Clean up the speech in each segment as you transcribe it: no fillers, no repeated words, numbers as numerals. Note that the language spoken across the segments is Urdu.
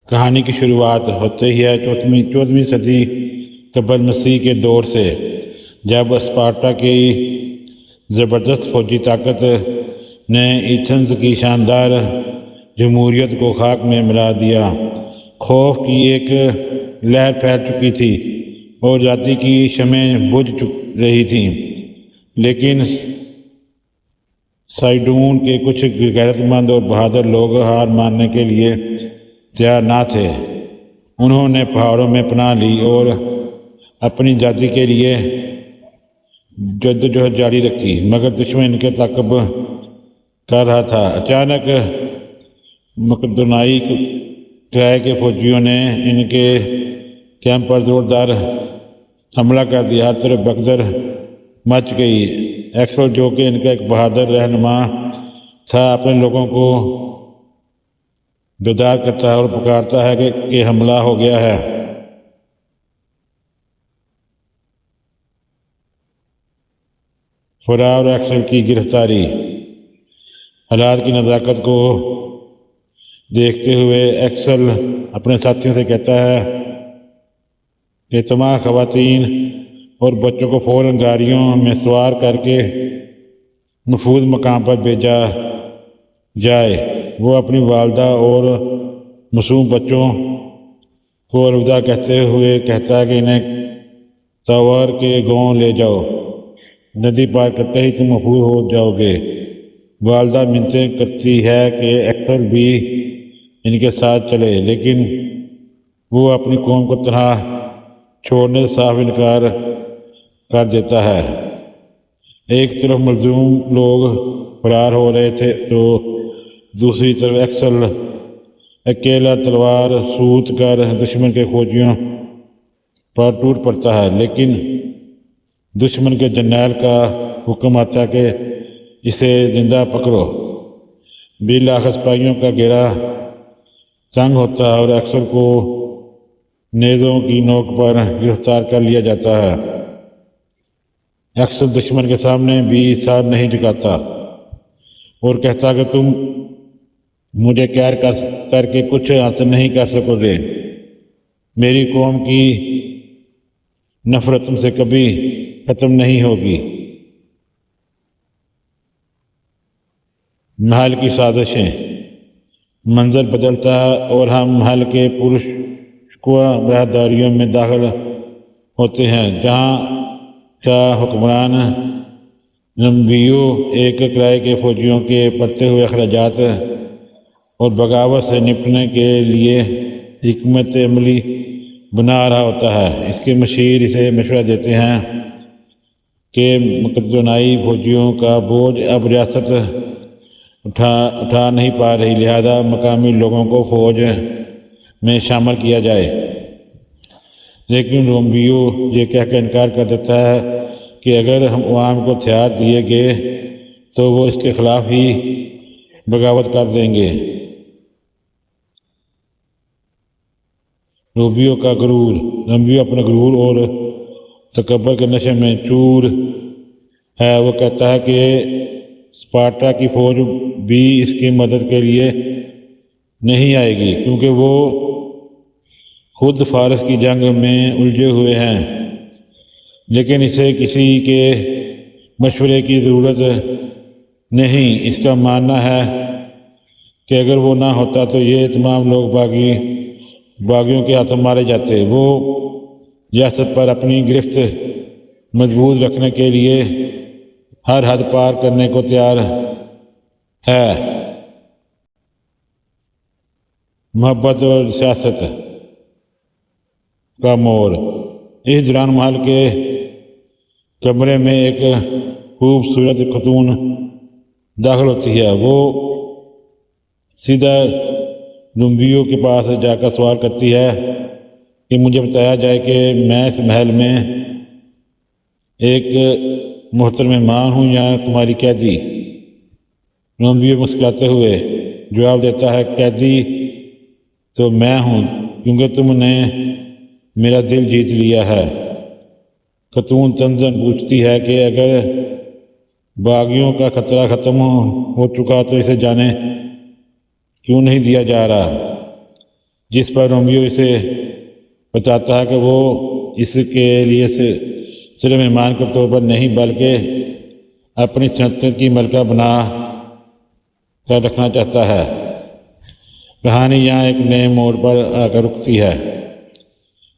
کہانی کی شروعات ہوتے ہی ہے چودھویں صدی قبل مسیح کے دور سے، جب اسپارٹا کی زبردست فوجی طاقت نے ایتھنز کی شاندار جمہوریت کو خاک میں ملا دیا۔ خوف کی ایک لہر پھیل چکی تھی اور آزادی کی شمعیں بجھ رہی تھیں، لیکن سائڈون کے کچھ غیرت مند اور بہادر لوگ ہار ماننے کے لیے تیار نہ تھے۔ انہوں نے پہاڑوں میں پناہ لی اور اپنی آزادی کے لیے جدوجہد جاری رکھی، مگر دشمن ان کے تعاقب کر رہا تھا۔ اچانک مقدونیائی قلعے کے فوجیوں نے ان کے کیمپ پر زوردار حملہ کر دیا۔ ہر طرف بھگدڑ مچ گئی۔ ایکسل، جو کہ ان کا ایک بہادر رہنما تھا، اپنے لوگوں کو بیدار کرتا ہے اور پکارتا ہے کہ حملہ ہو گیا ہے۔ فورا اور ایکسل کی گرفتاری۔ حالات کی نزاکت کو دیکھتے ہوئے ایکسل اپنے ساتھیوں سے کہتا ہے کہ تمام خواتین اور بچوں کو فوراً گاڑیوں میں سوار کر کے محفوظ مقام پر بھیجا جائے۔ وہ اپنی والدہ اور معصوم بچوں کو الوداع کہتے ہوئے کہتا ہے کہ انہیں تاور کے گاؤں لے جاؤ، ندی پار کرتے ہی تم محفوظ ہو جاؤ گے۔ والدہ منتیں کرتی ہے کہ ایکسل بھی ان کے ساتھ چلے، لیکن وہ اپنی قوم کو تنہا چھوڑنے سے صاف انکار کر دیتا ہے۔ ایک طرف مظلوم لوگ فرار ہو رہے تھے تو دوسری طرف ایکسل اکیلا تلوار سوت کر دشمن کے فوجیوں پر ٹوٹ پڑتا ہے، لیکن دشمن کے جرنیل کا حکم آتا ہے کہ اسے زندہ پکڑو۔ بالآخر سپاہیوں کا گھیرا تنگ ہوتا ہے اور ایکسل کو نیزوں کی نوک پر گرفتار کر لیا جاتا ہے۔ ایکسل دشمن کے سامنے بھی سر نہیں جھکاتا اور کہتا کہ تم مجھے قہر کر کے کچھ حاصل نہیں کر سکو گے۔ میری قوم کی نفرت تم سے کبھی ختم نہیں ہوگی۔ محل کی سازشیں۔ منظر بدلتا ہے اور ہم محل کے پرشکوہ راہداریوں میں داخل ہوتے ہیں، جہاں کا حکمران رمبیو ایک قلعے کے فوجیوں کے بڑھتے ہوئے اخراجات اور بغاوت سے نپٹنے کے لیے حکمت عملی بنا رہا ہوتا ہے۔ اس کے مشیر اسے مشورہ دیتے ہیں کہ مقدونیائی فوجیوں کا بوجھ اب ریاست اٹھا نہیں پا رہی، لہذا مقامی لوگوں کو فوج میں شامل کیا جائے۔ لیکن رومبیو یہ کہہ کر انکار کر دیتا ہے کہ اگر ہم عوام کو ہتھیار دیے گئے تو وہ اس کے خلاف ہی بغاوت کر دیں گے۔ رومبیو کا غرور۔ رومبیو اپنے غرور اور تکبر کے نشے میں چور ہے۔ وہ کہتا ہے کہ اسپارٹا کی فوج بھی اس کی مدد کے لیے نہیں آئے گی، کیونکہ وہ خود فارس کی جنگ میں الجھے ہوئے ہیں۔ لیکن اسے کسی کے مشورے کی ضرورت نہیں۔ اس کا ماننا ہے کہ اگر وہ نہ ہوتا تو یہ تمام لوگ باغیوں کے ہاتھوں مارے جاتے۔ وہ ریاست پر اپنی گرفت مضبوط رکھنے کے لیے ہر حد پار کرنے کو تیار ہے۔ محبت اور سیاست کا موڑ۔ اس دوران محل کے کمرے میں ایک خوبصورت خاتون داخل ہوتی ہے۔ وہ سیدھا رومبیو کے پاس جا کر سوال کرتی ہے کہ مجھے بتایا جائے کہ میں اس محل میں ایک محترم مہمان ہوں یا تمہاری قیدی۔ رومبیو مسکراتے ہوئے جواب دیتا ہے، قیدی تو میں ہوں، کیونکہ تم نے میرا دل جیت لیا ہے۔ خاتون تنزن پوچھتی ہے کہ اگر باغیوں کا خطرہ ختم ہو چکا تو اسے جانے کیوں نہیں دیا جا رہا؟ جس پر رومیو اسے بتاتا ہے کہ وہ اس کے لیے صرف مہمان کے طور پر نہیں بلکہ اپنی سلطنت کی ملکہ بنا کر رکھنا چاہتا ہے۔ کہانی یہاں ایک نئے موڑ پر آ کر رکتی ہے،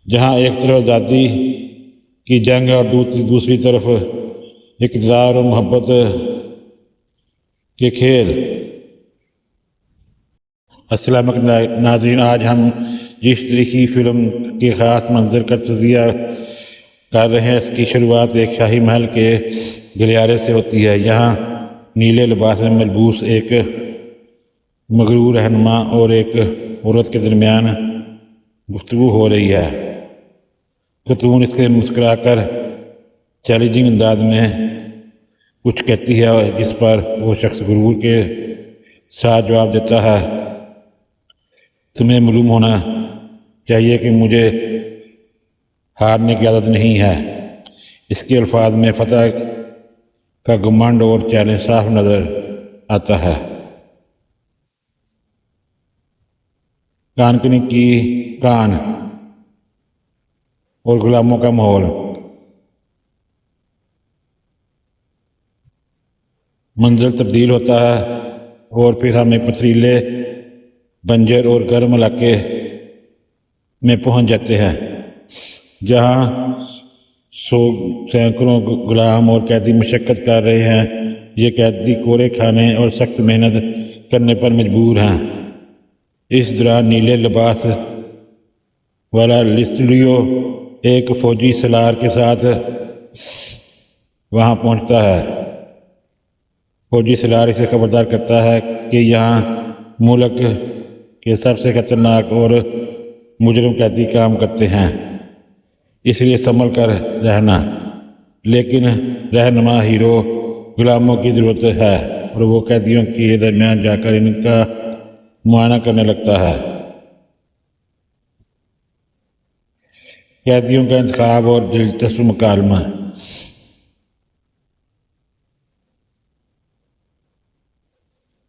جہاں ایک طرف آزادی کی جنگ اور دوسری طرف اقتدار اور محبت کے کھیل۔ السلام علیکم ناظرین، آج ہم جس تاریخی فلم کے خاص منظر کا تجزیہ کر رہے ہیں، اس کی شروعات ایک شاہی محل کے گلیارے سے ہوتی ہے۔ یہاں نیلے لباس میں ملبوس ایک مغرور رہنما اور ایک عورت کے درمیان گفتگو ہو رہی ہے۔ خاتون اس کے مسکرا کر چیلنجنگ انداز میں کچھ کہتی ہے، جس پر وہ شخص غرور کے ساتھ جواب دیتا ہے، تمہیں معلوم ہونا چاہیے کہ مجھے ہارنے کی عادت نہیں ہے۔ اس کے الفاظ میں فتح کا گھمنڈ اور چیلنج صاف نظر آتا ہے۔ کانکنی کی کان اور غلاموں کا ماحول۔ منظر تبدیل ہوتا ہے اور پھر ہمیں پتھریلے، بنجر اور گرم علاقے میں پہنچ جاتے ہیں، جہاں سینکڑوں غلام اور قیدی مشقت کر رہے ہیں۔ یہ قیدی کورے کھانے اور سخت محنت کرنے پر مجبور ہیں۔ اس دوران نیلے لباس والا لسلیو ایک فوجی سالار کے ساتھ وہاں پہنچتا ہے۔ فوجی سالار اسے خبردار کرتا ہے کہ یہاں ملک کے سب سے خطرناک اور مجرم قیدی کام کرتے ہیں، اس لیے سنبھل کر رہنا۔ لیکن رہنما ہیرو غلاموں کی ضرورت ہے اور وہ قیدیوں کے درمیان جا کر ان کا معائنہ کرنے لگتا ہے۔ قیدیوں کا انتخاب اور دلچسپ مکالمہ۔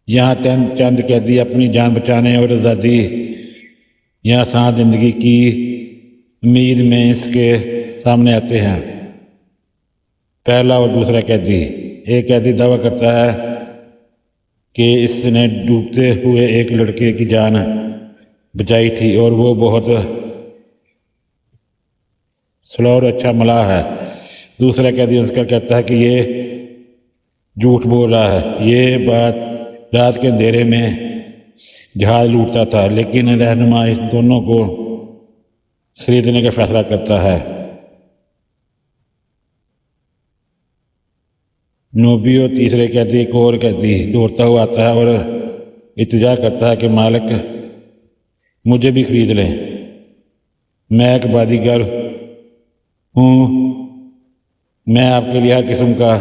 یہاں چند قیدی اپنی جان بچانے اور آزادی یا آسان زندگی کی امید میں اس کے سامنے آتے ہیں۔ پہلا اور دوسرا قیدی۔ ایک قیدی دعویٰ کرتا ہے کہ اس نے ڈوبتے ہوئے ایک لڑکے کی جان بچائی تھی اور وہ بہت صلح اور اچھا ملاح ہے۔ دوسرا قیدی اس کا کہتا ہے کہ یہ جھوٹ بول رہا ہے، یہ بات رات کے اندھیرے میں جہاز لوٹتا تھا۔ لیکن رہنما اس دونوں کو خریدنے کا فیصلہ کرتا ہے۔ نوبیو تیسرے قیدی، ایک اور قیدی دوڑتا ہوا آتا ہے اور التجا کرتا ہے کہ مالک مجھے بھی خرید لیں، میں ایک بازیگر ہوں، میں آپ کے لیے ہر قسم کا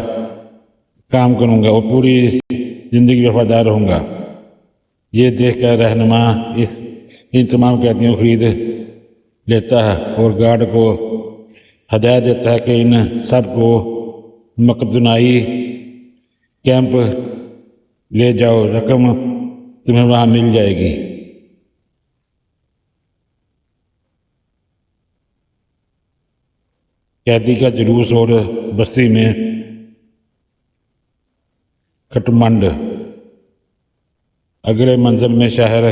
کام کروں گا اور پوری زندگی وفادار رہوں گا۔ یہ دیکھ کر رہنما ان تمام قیدیوں کو خرید لیتا ہے اور گارڈ کو ہدایت دیتا ہے کہ ان سب کو مقدونائی کیمپ لے جاؤ، رقم تمہیں وہاں مل جائے گی۔ قیدی کا جلوس اور بستی میں کٹمنڈ۔ اگلے منزل میں شہر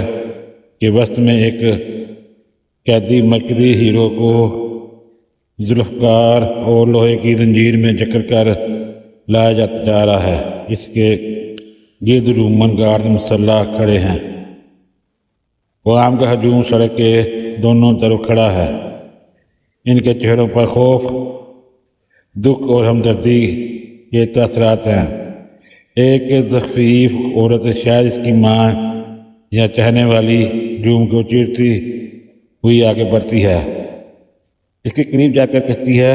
کے وسط میں ایک قیدی مرکزی ہیرو کو ذوالفقار اور لوہے کی زنجیر میں جکڑ کر لایا جا رہا ہے۔ اس کے گرد رومن گارڈ مسلح کھڑے ہیں۔ غلام کا ہجوم سڑک کے دونوں طرف کھڑا ہے۔ ان کے چہروں پر خوف، دکھ اور ہمدردی کے تاثرات ہیں۔ ایک ضعیف عورت، شاید اس کی ماں یا چاہنے والی، ہجوم کو چیرتی ہوئی آگے بڑھتی ہے، اس کے قریب جا کر کہتی ہے،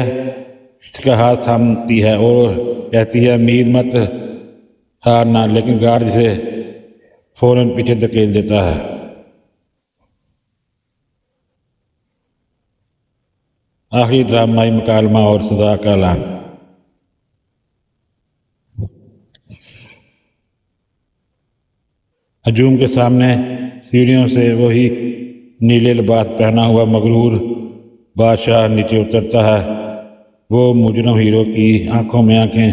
اس کا ہاتھ تھامتی ہے اور کہتی ہے، امید مت ہارنا، لیکن گارڈ اسے فوراً پیچھے دھکیل دیتا ہے۔ آخری ڈرامائی مکالمہ اور سزا کا اعلان۔ ہجوم کے سامنے سیڑھیوں سے وہی نیلے لباس پہنا ہوا مغرور بادشاہ نیچے اترتا ہے۔ وہ مجرم ہیرو کی آنکھوں میں آنکھیں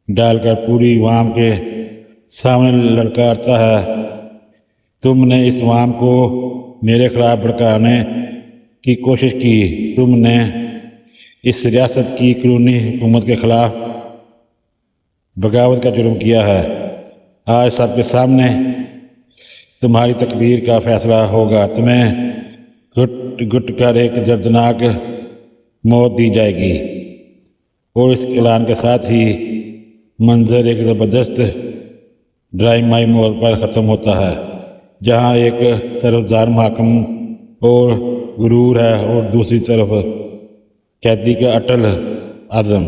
ڈال کر پوری عوام کے سامنے لڑکارتا ہے، تم نے اس عوام کو میرے خلاف بھڑکانے کی کوشش کی، تم نے اس ریاست کی قانونی حکومت کے خلاف بغاوت کا جرم کیا ہے۔ آج سب کے سامنے تمہاری تقدیر کا فیصلہ ہوگا، تمہیں گھٹ گھٹ کر ایک دردناک موت دی جائے گی۔ اور اس اعلان کے ساتھ ہی منظر ایک زبردست ڈرامائی موڑ پر ختم ہوتا ہے، جہاں ایک طرف ظالم حاکم اور غرور ہے اور دوسری طرف قیدی کا اٹل عزم۔